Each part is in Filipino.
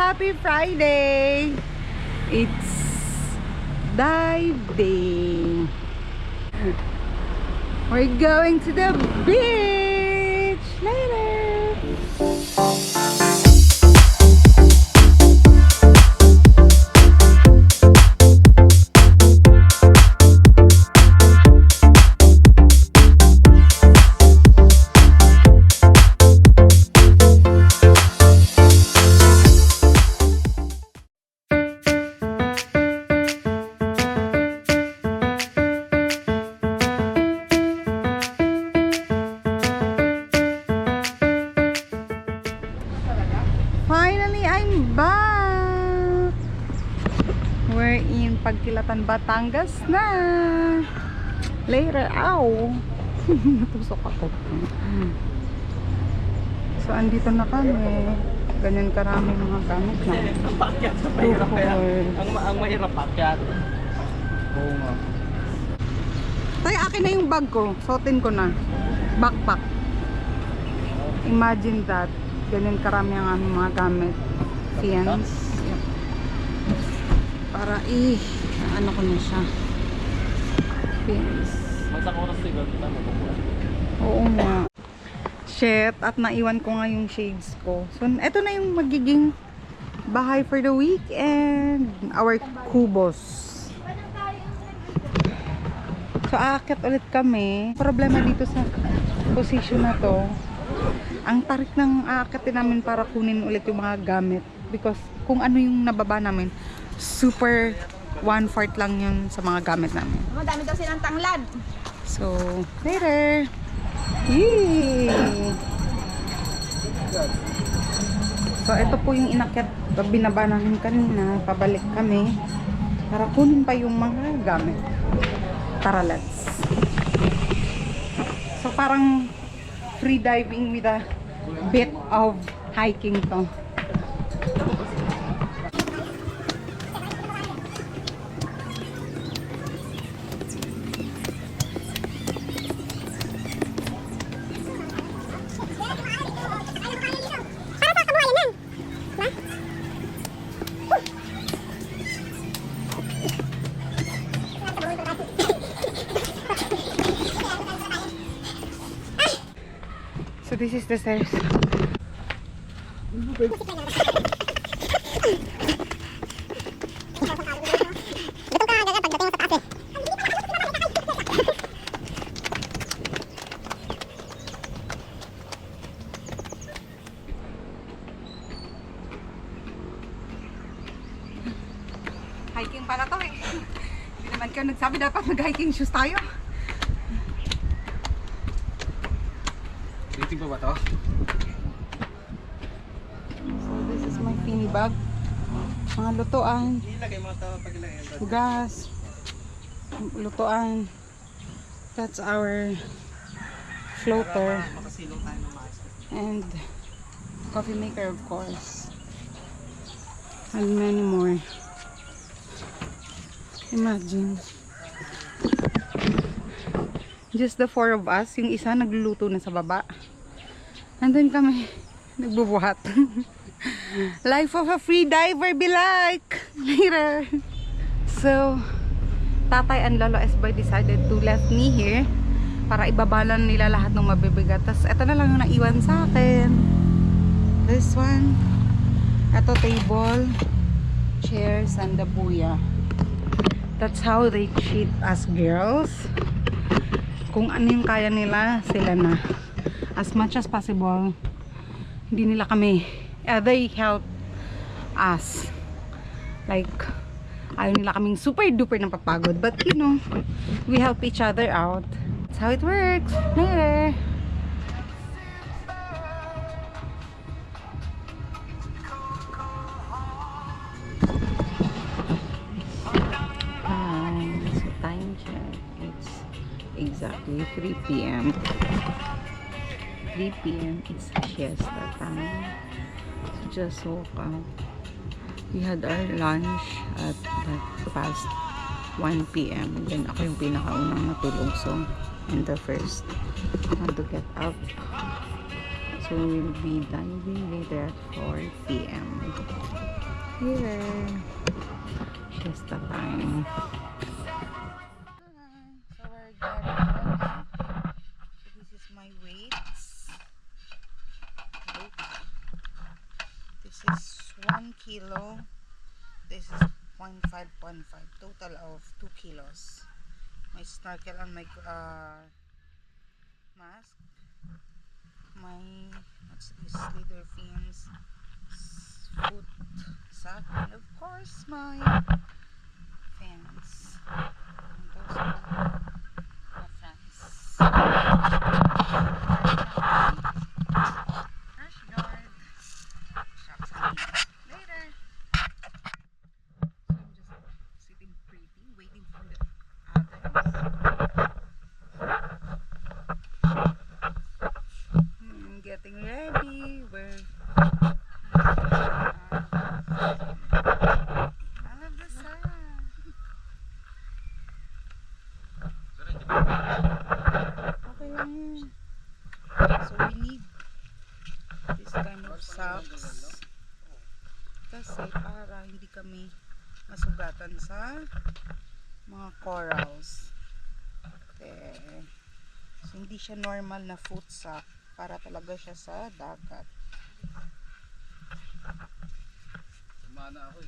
Happy Friday! It's dive day. We're going to the beach later. Finally, I'm back! We're in Pagkilatan, Batangas na! Later, ow! Natusok ako. So, andito na kami. Ganyan karami mga gamit na. Ang pakyat sa mahirap kaya. Ang mahirap pakyat. Oo nga. Tay, akin na yung bag ko. Suotin ko na. Backpack. Imagine that. Ganyan karami ang aming mga gamit. Fians. Yep. Para ano ko na siya. Fians. Magsak oras siguro kita mabubuhay. Oo nga. Shit. At naiwan ko nga yung shades ko. So, eto na yung magiging bahay for the weekend. Our kubos. So, aakyat ulit kami. Problema dito sa position na to. Ang tarik ng aakatin namin para kunin ulit yung mga gamit. Because kung ano yung nababa namin, super 1/4 lang yun sa mga gamit namin. Madami daw silang tanglad. So, later! Yay! So, ito po yung inakyat. Binaba namin kanina. Pabalik kami. Para kunin pa yung mga gamit. Tara, let's. So, parang free diving with a bit of hiking to. So this is the stairs. Hiking pala to eh. Hindi naman kayo nagsabi dapat mag-hiking shoes tayo. Titing pa ba to? So this is my pini bag. Mga lutuan, Ilagay mo ito pag ilagay. gas, lutuan. That's our floater. Makasilong tayo ng maayos. And coffee maker, of course. And many more. Imagine. Just the 4 of us. Yung isa nagluluto na sa baba. And then kami nagbubuhat. Life of a free diver be like. Later. So, Tatay and Lolo Esboy decided to left me here para ibabalan nila lahat ng mabibigat. Tapos ito na lang yung naiwan sa akin. This one. Ito table, chairs, and the buya. That's how they treat us girls. Kung ano yung kaya nila, sila na. As much as possible, hindi nila kami, they help us. Like, ayaw nila kaming super duper ng papagod. But you know, we help each other out. That's how it works. Later! So time check. It's exactly 3 p.m. 3 p.m. It's siesta time. So just woke up. We had our lunch at past 1 p.m. Then ako yung pinakaunang natulog. So, I'm the first one to get up. So, we'll be diving later at 4 p.m. here. Just the time. So we're getting ready. So this is my weights. Look. This is 1 kilo. This is 0.5. Total of 2 kilos. My snorkel and my mask. My, what's this, leader fins, foot sack, and of course my fins. And those are my friends. Crash guard. Shops on me. Later. So I'm just sitting pretty, waiting for the others. Getting ready. We're I love the sun. Okay lang yun. So we need this kind of socks kasi para hindi kami masugatan sa mga corals. Okay. So hindi siya normal na foot sock. Para talaga siya sa dagat. Sumana ako eh.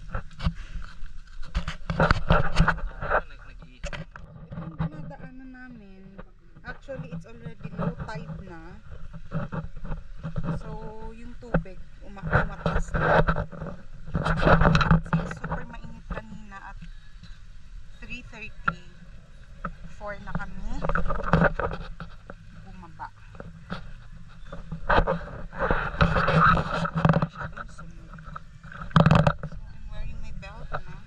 Itong dinadaanan namin, actually it's already low tide na. So yung tubig umatas na. Kasi super mainit kanina at 3:30. 4 na kami bumaba. So I'm wearing my belt now.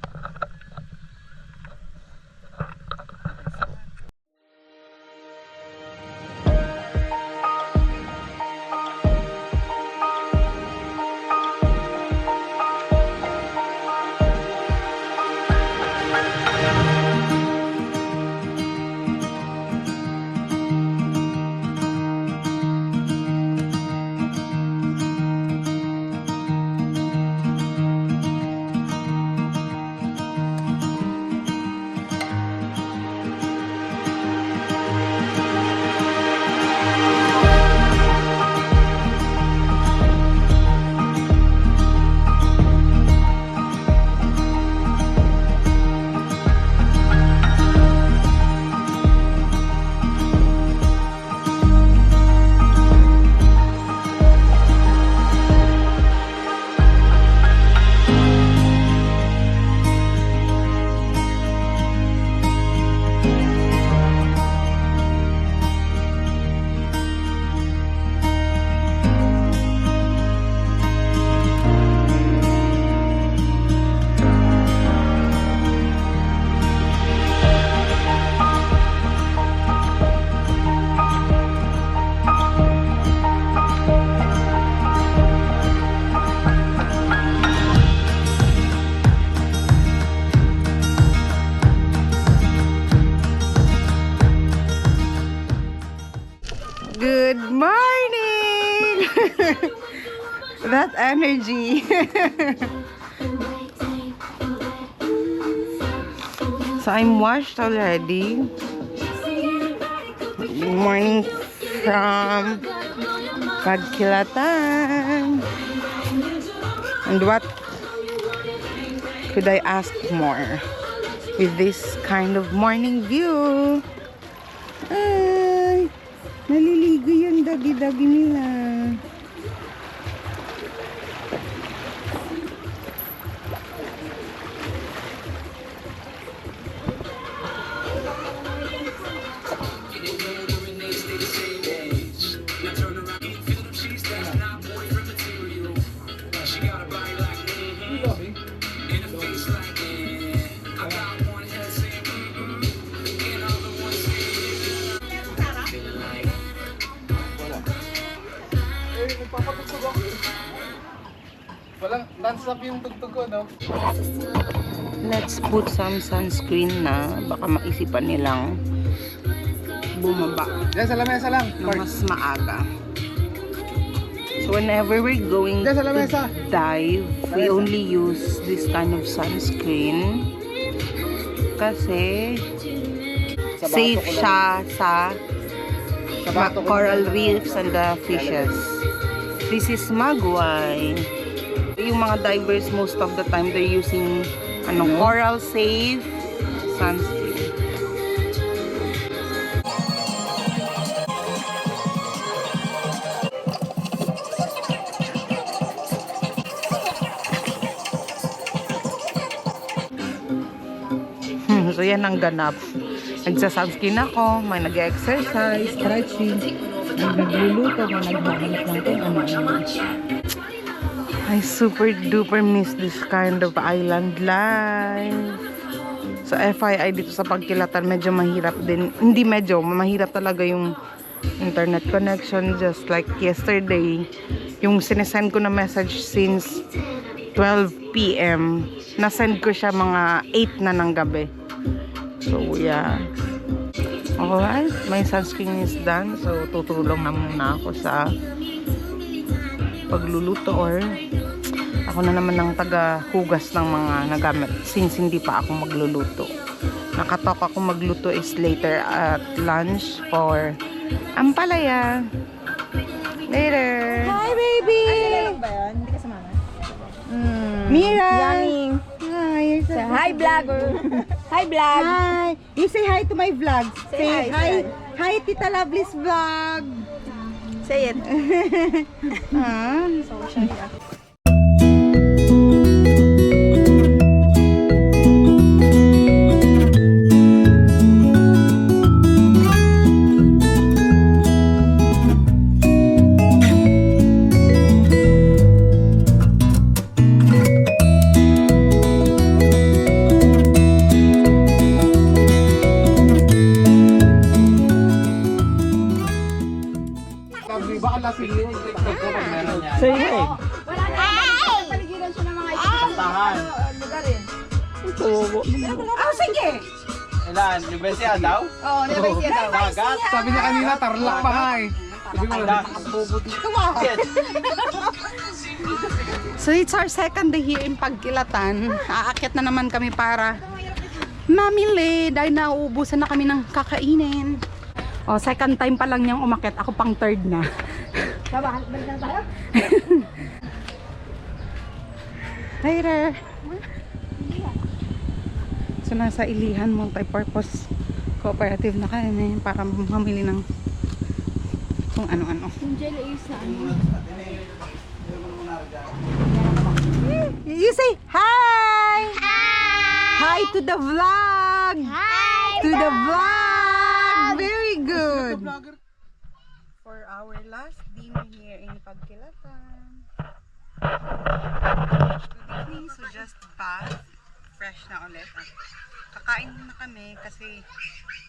Good morning! That energy. So I'm washed already. Good morning from Pagkilatan. And what could I ask more with this kind of morning view? Ay, naliligo yung dagi-dagi nila. Walang non-stop yung tugtog ko, no? Let's put some sunscreen na baka maisipan nilang bumaba Yan, sa lamesa lang. ng mas maaga. So whenever we're going to dive, we only use this kind of sunscreen kasi safe siya sa coral reefs and the fishes. This is Magway. Yung mga divers most of the time they're using coral safe sunscreen. So yan ang ganap. Nagsa-sunscreen ako, may nag-exercise, stretching, nagluluto, may naghahanap ng ano. I super duper miss this kind of island life. So FYI dito sa Pagkilatan, medyo mahirap din. Hindi medyo, mahirap talaga yung internet connection. Just like yesterday, yung sinesend ko na message since 12 PM, nasend ko siya mga 8 na ng gabi. So yeah. Alright, my sunscreen is done. So tutulong na muna ako sa pagluluto or ako na naman ang taga-hugas ng mga nagamit since hindi pa ako magluluto. Nakatok ako magluto is later at lunch for ampalaya. Later. Hi, baby! Ba yun? Hindi ka sumama? Mira. Yaning. Hi. Hi, vlogger! Hi, vlog! Hi. You say hi to my vlog. Say hi, say Hi, Tita Lovely's vlog. Say it. Ah. So, siya yan. Say hey. Paligiran siya ng mga Tahan. lugarin. Sige. Ilan? Libesya daw? Oo, nabay siya daw. Dagat? Sabi niya kanina, tarlak pa nga eh. Shit. So it's our second day here in Pagkilatan. Aakyat na naman kami para mamili dahil nauubusan na kami ng kakainin. Oh, second time pa lang niyang umakyat. Ako pang third na. Balik na tayo? Later. So nasa Ilihan Multipurpose Cooperative na kami para mamili ng kung ano-ano. Yung jelly is na ano. You say hi! Hi to the vlog! Hi! To the vlog! Very good! For our last dinner here in Pagkilatan. Good evening, so just bath. Fresh na ulit. Kakain na kami kasi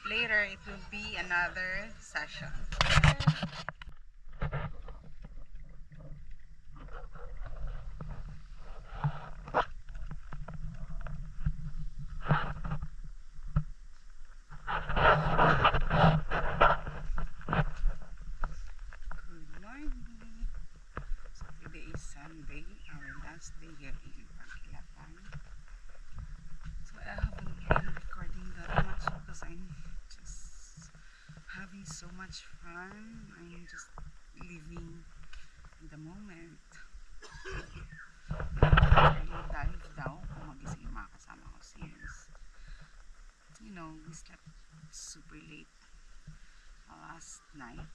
later it will be another session. Good morning. So today is Sunday, our last day here in Pagkilatan. So I haven't been recording that much because I'm just having so much fun. I'm just living in the moment. Early dive daw kung magising yung mga kasama ko since we slept super late last night.